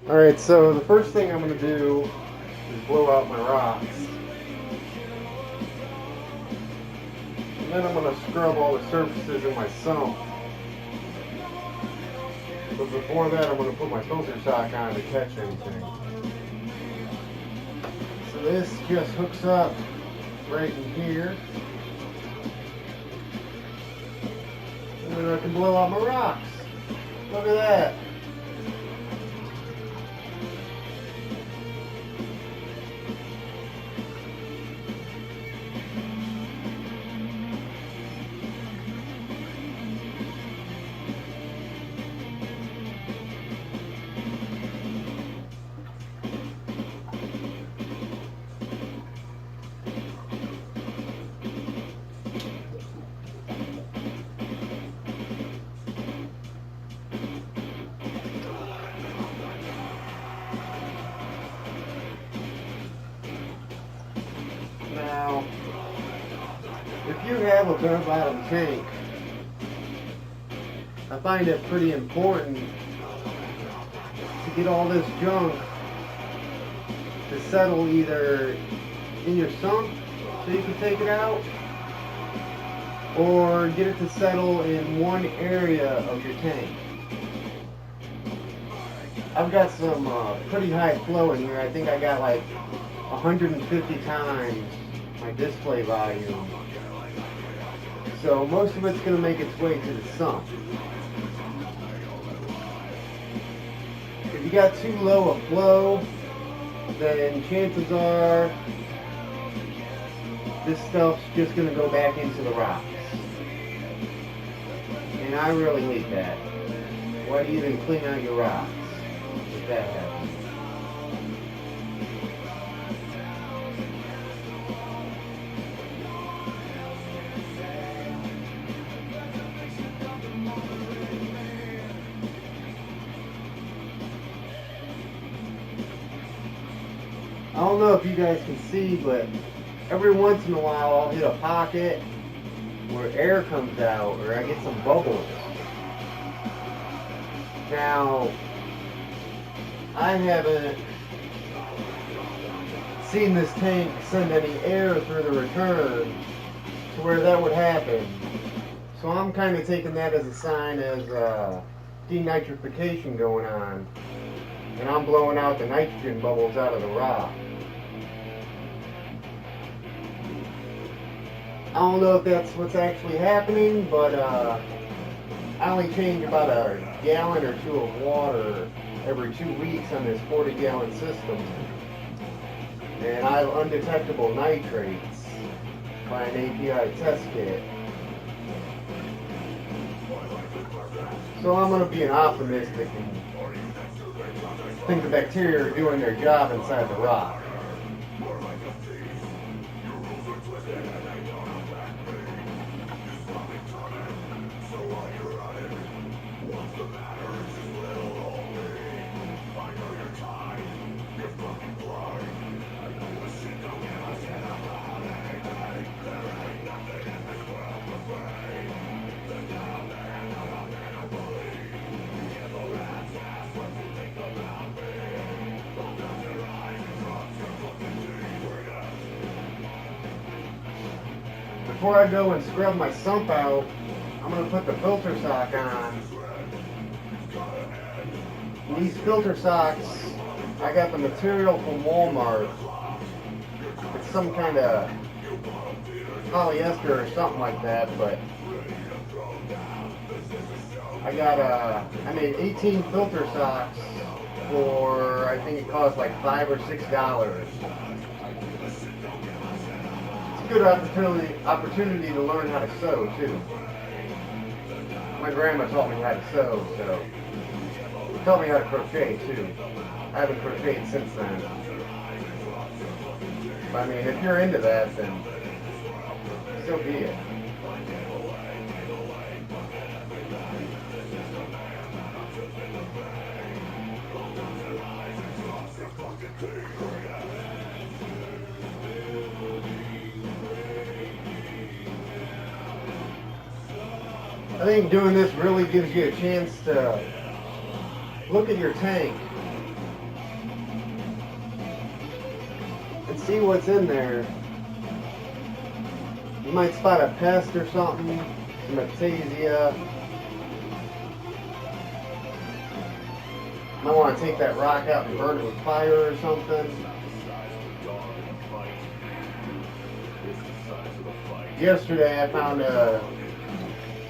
Alright, so the first thing I'm going to do is blow out my rocks. And then I'm going to scrub all the surfaces in my sump. But before that, I'm going to put my filter sock on to catch anything. So this just hooks up right in here. And then I can blow out my rocks. Look at that. Now, if you have a bare bottom tank, I find it pretty important to get all this junk to settle either in your sump so you can take it out, or get it to settle in one area of your tank. I've got some pretty high flow in here. I think I got like 150 times my display volume. So most of it's going to make its way to the sump. If you got too low a flow, then chances are this stuff's just going to go back into the rocks. And I really hate that. Why do you even clean out your rocks if that happens? I don't know if you guys can see, but every once in a while I'll hit a pocket where air comes out, or I get some bubbles. Now, I haven't seen this tank send any air through the return to where that would happen. So I'm kind of taking that as a sign as denitrification going on. And I'm blowing out the nitrogen bubbles out of the rock. I don't know if that's what's actually happening, but I only change about a gallon or two of water every 2 weeks on this 40-gallon system. And I have undetectable nitrates by an API test kit. So I'm going to be an optimistic and think the bacteria are doing their job inside the rock. Before I go and scrub my sump out, I'm going to put the filter sock on. And these filter socks, I got the material from Walmart. It's some kind of polyester or something like that, but I made 18 filter socks for, I think it cost like $5 or $6. Good opportunity to learn how to sew too. My grandma taught me how to sew, so she taught me how to crochet too. I haven't crocheted since then. But I mean, if you're into that, then so be it. I think doing this really gives you a chance to look at your tank and see what's in there. You might spot a pest or something, some Aptasia. Might want to take that rock out and burn it with fire or something. Yesterday I found a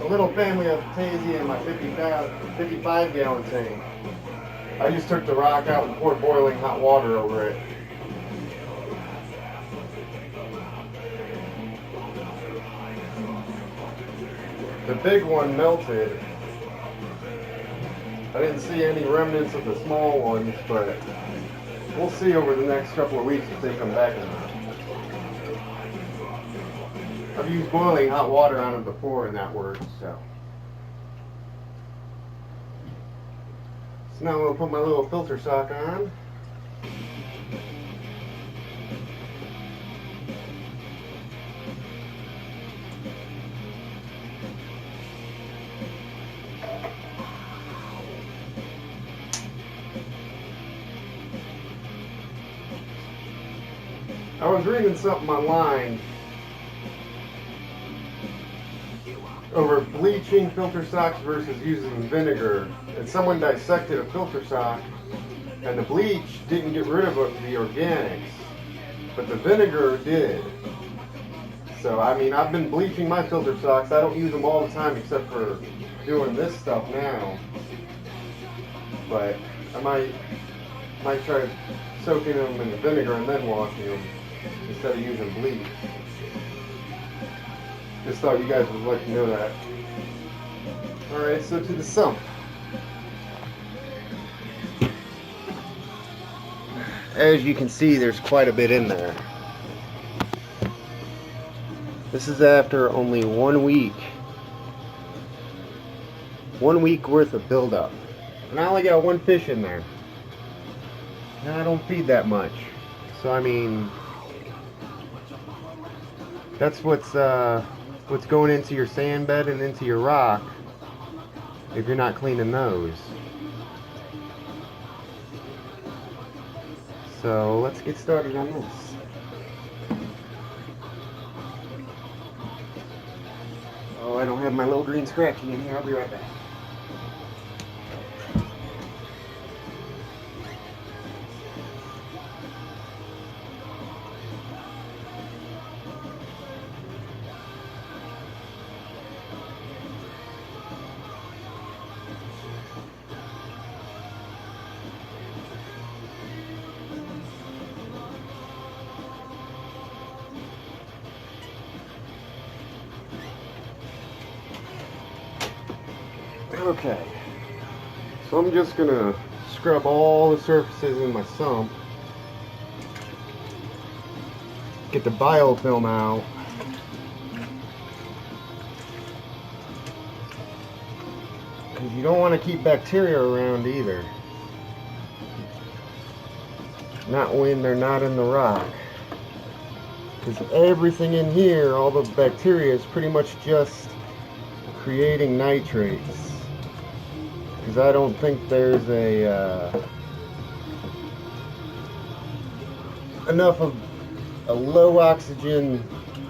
little family of Aptasia in my 55 gallon tank. I just took the rock out and poured boiling hot water over it. The big one melted. I didn't see any remnants of the small ones, but we'll see over the next couple of weeks if they come back or not. I've used boiling hot water on them before and that works, so. So now I'm going to put my little filter sock on. I was reading something online over bleaching filter socks versus using vinegar, and someone dissected a filter sock and the bleach didn't get rid of the organics, but the vinegar did. So I mean, I've been bleaching my filter socks. I don't use them all the time except for doing this stuff now, but I might try soaking them in the vinegar and then washing them instead of using bleach. Just thought you guys would like to know that. Alright, so to the sump. As you can see, there's quite a bit in there. This is after only 1 week. 1 week worth of buildup. And I only got one fish in there. And I don't feed that much. So I mean, that's what's going into your sand bed and into your rock if you're not cleaning those. So let's get started on this. Oh, I don't have my little green scratchy in here. I'll be right back. Okay, so I'm just gonna scrub all the surfaces in my sump, get the biofilm out, because you don't want to keep bacteria around either, not when they're not in the rock, because everything in here, all the bacteria is pretty much just creating nitrates. Because I don't think there's enough of a low oxygen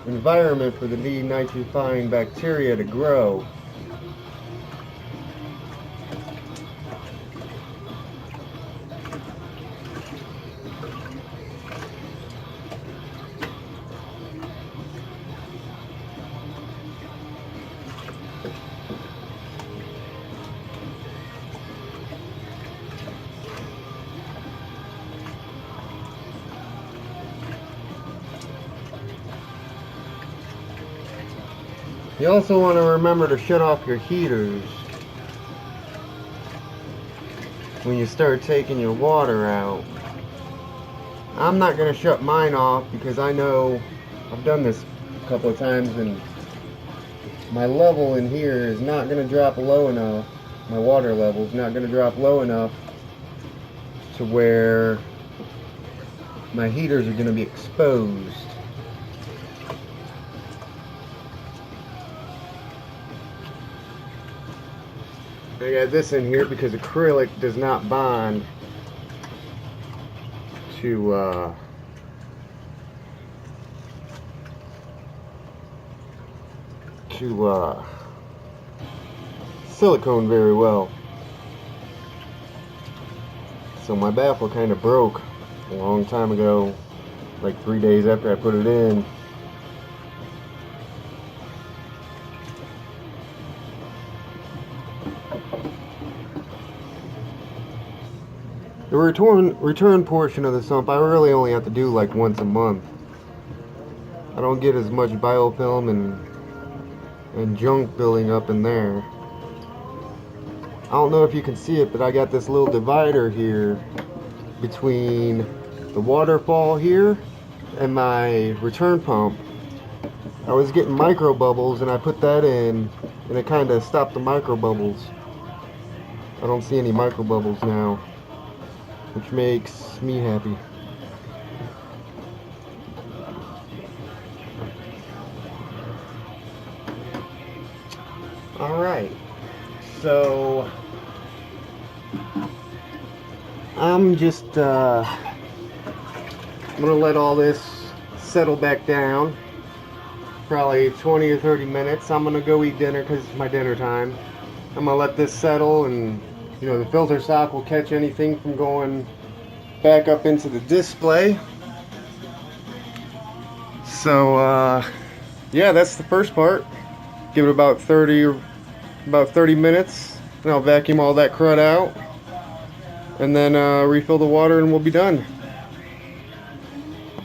environment for the denitrifying bacteria to grow. You also want to remember to shut off your heaters when you start taking your water out. I'm not going to shut mine off because I know I've done this a couple of times and my level in here is not going to drop low enough. My water level is not going to drop low enough to where my heaters are going to be exposed. I got this in here because acrylic does not bond to to silicone very well. So my baffle kind of broke a long time ago, like 3 days after I put it in. The return portion of the sump, I really only have to do like once a month. I don't get as much biofilm and junk building up in there. I don't know if you can see it, but I got this little divider here between the waterfall here and my return pump. I was getting micro bubbles and I put that in and it kind of stopped the micro bubbles. I don't see any micro bubbles now, which makes me happy. Alright, so I'm just I'm gonna let all this settle back down, probably 20 or 30 minutes. I'm gonna go eat dinner because it's my dinner time. I'm gonna let this settle, and you know, the filter sock will catch anything from going back up into the display. So yeah, that's the first part. Give it about 30 minutes, and I'll vacuum all that crud out, and then refill the water, and we'll be done.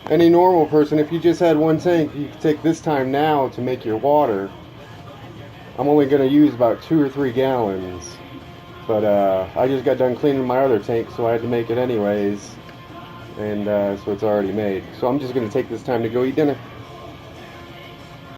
Any normal person, if you just had one tank, you could take this time now to make your water. I'm only going to use about 2 or 3 gallons, but I just got done cleaning my other tank, so I had to make it anyways, and so it's already made. So I'm just going to take this time to go eat dinner.